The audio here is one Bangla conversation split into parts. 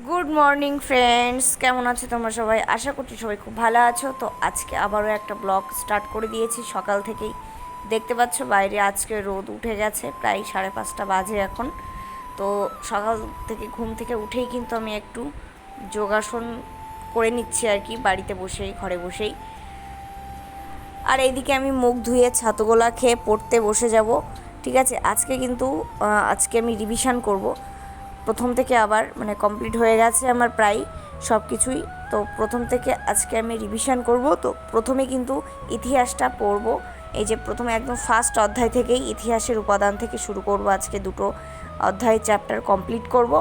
গুড মর্নিং ফ্রেন্ডস, কেমন আছো তোমরা সবাই? আশা করছি সবাই খুব ভালো আছো। তো আজকে আবারও একটা ব্লগ স্টার্ট করে দিয়েছি সকাল থেকেই। দেখতে পাচ্ছ বাইরে আজকে রোদ উঠে গেছে, প্রায় 5:30 বাজে এখন। তো সকাল থেকে ঘুম থেকে উঠেই কিন্তু আমি একটু যোগাসন করে নিচ্ছি আর কি, বাড়িতে বসেই, ঘরে বসেই। আর এইদিকে আমি মুখ ধুয়ে ছাতুগোলা খেয়ে পড়তে বসে যাব। ঠিক আছে, আজকে কিন্তু আজকে আমি রিভিশন করব প্রথম থেকে। আবার মানে কমপ্লিট হয়ে গেছে আমার প্রায় সব কিছুই। তো প্রথম থেকে আজকে আমি রিভিশন করব। তো প্রথমে কিন্তু ইতিহাসটা পড়ব। এই যে প্রথমে একদম ফার্স্ট অধ্যায় থেকেই ইতিহাসের উপাদান থেকে শুরু করব। আজকে দুটো অধ্যায় চ্যাপ্টার কমপ্লিট করব,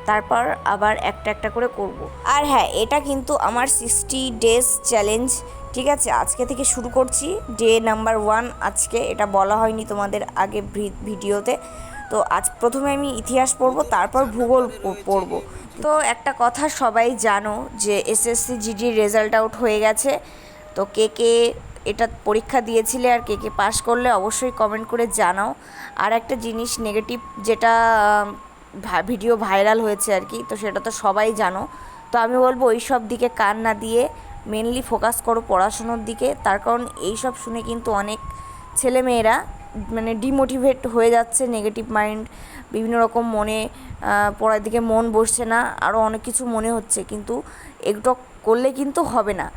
তারপর আবার একটা একটা করে করব। আর হ্যাঁ, এটা কিন্তু আমার 60 ডেজ চ্যালেঞ্জ। ঠিক আছে, আজকে থেকে শুরু করছি, ডে নাম্বার 1 আজকে। এটা বলা হয়নি তোমাদের আগে ভিডিওতে। তো আজ প্রথমে আমি ইতিহাস পড়বো, তারপর ভূগোল পড়বো। তো একটা কথা সবাই জানো যে এসএসসি জিডির রেজাল্ট আউট হয়ে গেছে। তো কে কে এটা পরীক্ষা দিয়েছিলে আর কে কে পাস করলে অবশ্যই কমেন্ট করে জানাও। আর একটা জিনিস নেগেটিভ যেটা ভিডিও ভাইরাল হয়েছে আর কি, তো সেটা তো সবাই জানো। তো আমি বলবো ওই সব দিকে কান না দিয়ে মেনলি ফোকাস করো পড়াশুনোর দিকে। তার কারণ এই সব শুনে কিন্তু অনেক ছেলেমেয়েরা মানে ডিমোটিভেট হয়ে যাচ্ছে, নেগেটিভ মাইন্ড, বিভিন্ন রকম মনে পড়ার দিকে মন বসছে না, আরও অনেক কিছু মনে হচ্ছে। কিন্তু এগুলো করলে কিন্তু হবে না,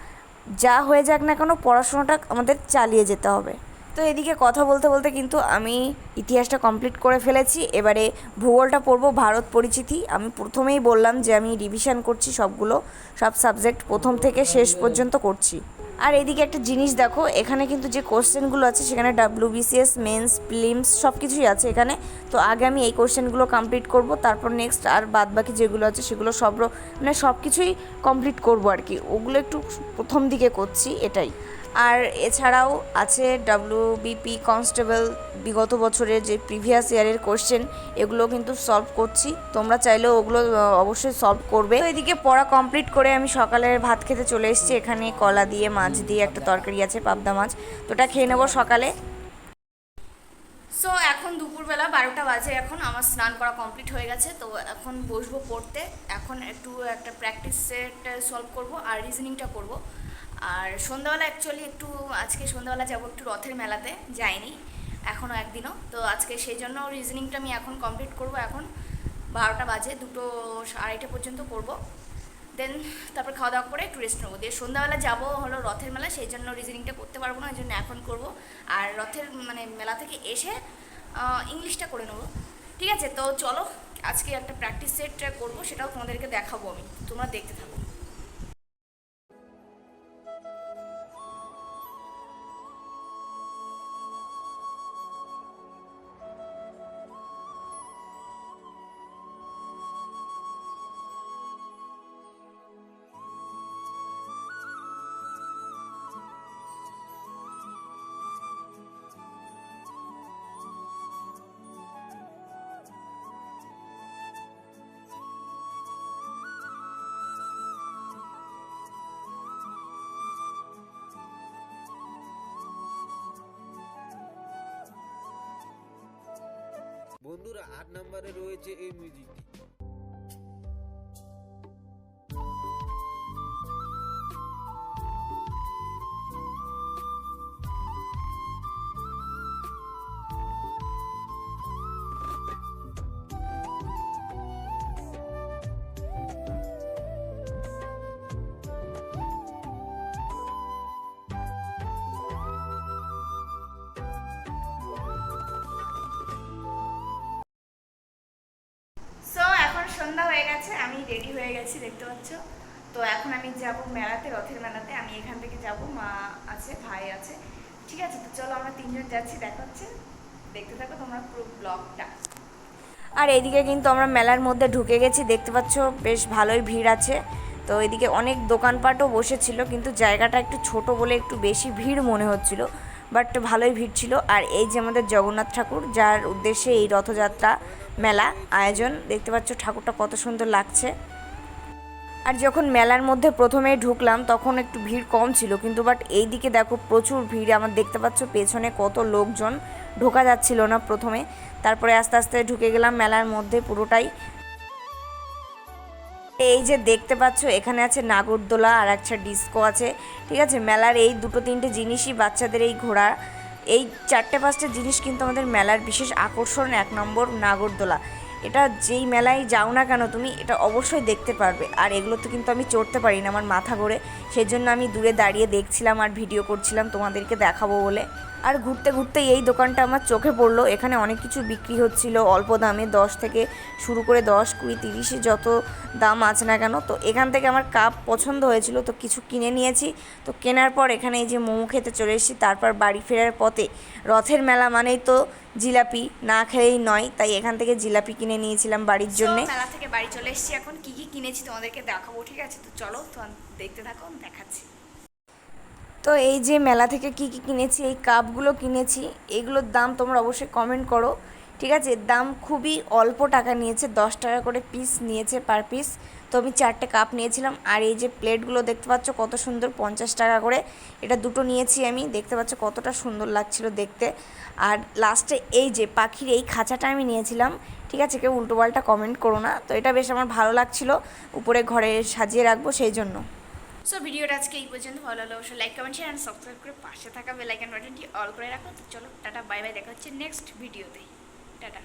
যা হয়ে যাক না কেন পড়াশোনাটা আমাদের চালিয়ে যেতে হবে। তো এদিকে কথা বলতে বলতে কিন্তু আমি ইতিহাসটা কমপ্লিট করে ফেলেছি। এবারে ভূগোলটা পড়বো, ভারত পরিচিতি। আমি প্রথমেই বললাম যে আমি রিভিশন করছি সবগুলো, সব সাবজেক্ট প্রথম থেকে শেষ পর্যন্ত করছি। আর এদিকে একটা জিনিস দেখো, এখানে কিন্তু যে কোশ্চেনগুলো আছে সেখানে WBCS মেন্স প্রিলিমস সব কিছুই আছে এখানে। তো আগে আমি এই কোশ্চেনগুলো কমপ্লিট করব, তারপর নেক্সট আর বাদ বাকি যেগুলো আছে সেগুলো মানে সব কিছুই কমপ্লিট করব আর কি। ওগুলো একটু প্রথম দিকে করছি এটাই। আর এছাড়াও আছে WBP কনস্টেবল বিগত বছরের যে প্রিভিয়াস ইয়ারের কোশ্চেন, এগুলো কিন্তু সলভ করছি। তোমরা চাইলেও ওগুলো অবশ্যই সলভ করবে। তো এদিকে পড়া কমপ্লিট করে আমি সকালের ভাত খেতে চলে এসেছি। এখানে কলা দিয়ে মাছ দিয়ে একটা তরকারি আছে, পাবদা মাছ, তো ওটা খেয়ে নেবো সকালে। সো এখন দুপুরবেলা 12টা বাজে, এখন আমার স্নান করা কমপ্লিট হয়ে গেছে। তো এখন বসবো পড়তে। এখন একটু একটা প্র্যাকটিস সেট সলভ করব আর রিজনিংটা করব। আর সন্ধ্যাবেলা অ্যাকচুয়ালি একটু আজকে সন্ধ্যাবেলা যাবো একটু রথের মেলাতে, যাইনি এখনও একদিনও। তো আজকে সেই জন্য রিজনিংটা আমি এখন কমপ্লিট করব। এখন 12টা বাজে, 2:30 পর্যন্ত করব। দেন তারপর খাওয়া দাওয়া করে একটু রেস্ট নেবো, দিয়ে সন্ধ্যাবেলা যাবো হলো রথের মেলা, সেই জন্য রিজনিংটা করতে পারবো না, ওই জন্য এখন করবো। আর রথের মানে মেলা থেকে এসে ইংলিশটা করে নেবো। ঠিক আছে, তো চলো আজকে একটা প্র্যাকটিস সেট করবো, সেটাও তোমাদেরকে দেখাবো আমি, তোমরা দেখতে থাকো। বন্ধুরা 8 নম্বরে রয়েছে এই মিউজিকটি। সো এখন সন্ধ্যা হয়ে গেছে, আমি রেডি হয়ে গেছি দেখতে পাচ্ছ। তো এখন আমি যাব মেলাতে, রথের মেলাতে। আমি এখান থেকে যাব, মা আছে, ভাই আছে। ঠিক আছে, তো চলো আমরা তিনজন যাচ্ছি, দেখা হচ্ছে, দেখতে থাকো তোমরা পুরো ব্লগটা। আর এইদিকে কিন্তু আমরা মেলার মধ্যে ঢুকে গেছি, দেখতে পাচ্ছ বেশ ভালোই ভিড় আছে। তো এদিকে অনেক দোকানপাটও বসেছিল, কিন্তু জায়গাটা একটু ছোট বলে একটু বেশি ভিড় মনে হচ্ছিল, বাট ভালোই ভিড় ছিল। আর এই যে আমাদের জগন্নাথ ঠাকুর, যার উদ্দেশ্যে এই রথযাত্রা মেলা আয়োজন, দেখতে পাচ্ছ ঠাকুরটা কত সুন্দর লাগছে। আর যখন মেলার মধ্যে প্রথমে ঢুকলাম তখন একটু ভিড় কম ছিল, কিন্তু বাট এই দিকে দেখো প্রচুর ভিড়। আমার দেখতে পাচ্ছ পেছনে কত লোকজন, ঢোকা যাচ্ছিল না প্রথমে, তারপরে আস্তে আস্তে ঢুকে গেলাম মেলার মধ্যে পুরোটাই। এই যে দেখতে পাচ্ছ এখানে আছে নাগরদোলা আর একটা ডিস্কো আছে, ঠিক আছে। মেলার এই দুটো তিনটে জিনিসই বাচ্চাদের, এই ঘোড়া, এই চারটে পাঁচটা জিনিস কিন্তু আমাদের মেলার বিশেষ আকর্ষণ। 1 নম্বর নাগরদোলা, এটা যেই মেলায় যাও না কেন তুমি এটা অবশ্যই দেখতে পারবে। আর এগুলোতে কিন্তু আমি চড়তে পারি না, আমার মাথা ঘোরে, সেই জন্য আমি দূরে দাঁড়িয়ে দেখছিলাম আর ভিডিও করছিলাম তোমাদেরকে দেখাবো বলে। আর ঘুরতে ঘুরতে এই দোকানটা আমার চোখে পড়লো, এখানে অনেক কিছু বিক্রি হচ্ছিল অল্প দামে, 10 থেকে শুরু করে 10, 20, 30 যত দাম আছে না কেন। তো এখান থেকে আমার কাপ পছন্দ হয়েছিল, তো কিছু কিনে নিয়েছি। তো কেনার পর এখানে এই যে মোমো খেতে চলে এসেছি। তারপর বাড়ি ফেরার পথে, রথের মেলা মানেই তো জিলাপি, না খেলেই নয়, তাই এখান থেকে জিলাপি কিনে নিয়েছিলাম বাড়ির জন্য। মেলা থেকে বাড়ি চলে এসেছি, এখন কি কি কিনেছি তোমাদেরকে দেখাবো, ঠিক আছে। তো চলো তো দেখতে থাকো, দেখাচ্ছি। তো এই যে মেলা থেকে কি কি কিনেছি, এই কাপগুলো কিনেছি, এগুলোর দাম তোমরা অবশ্যই কমেন্ট করো, ঠিক আছে। দাম খুবই অল্প টাকা নিয়েছে, 10 টাকা করে পিস নিয়েছে পার পিস। তো আমি 4টে কাপ নিয়েছিলাম। আর এই যে প্লেটগুলো দেখতে পাচ্ছ কত সুন্দর, 50 টাকা করে, এটা দুটো নিয়েছি আমি। দেখতে পাচ্ছ কতটা সুন্দর লাগছিল দেখতে। আর লাস্টে এই যে পাখির এই খাঁচাটা আমি নিয়েছিলাম, ঠিক আছে। কেউ উল্টোপাল্টা কমেন্ট করো না। তো এটা বেশ আমার ভালো লাগছিল, উপরে ঘরে সাজিয়ে রাখবো সেই জন্য। সো ভিডিওটা আজকে এই পর্যন্ত, ভালো লাগলে অবশ্যই like, comment, share and subscribe করে পাশে থাকা বেল আইকন বাটনটি অল করে রাখো। তো চলো টাটা, বাই বাই, দেখা হচ্ছে নেক্সট ভিডিওতে। টাটা।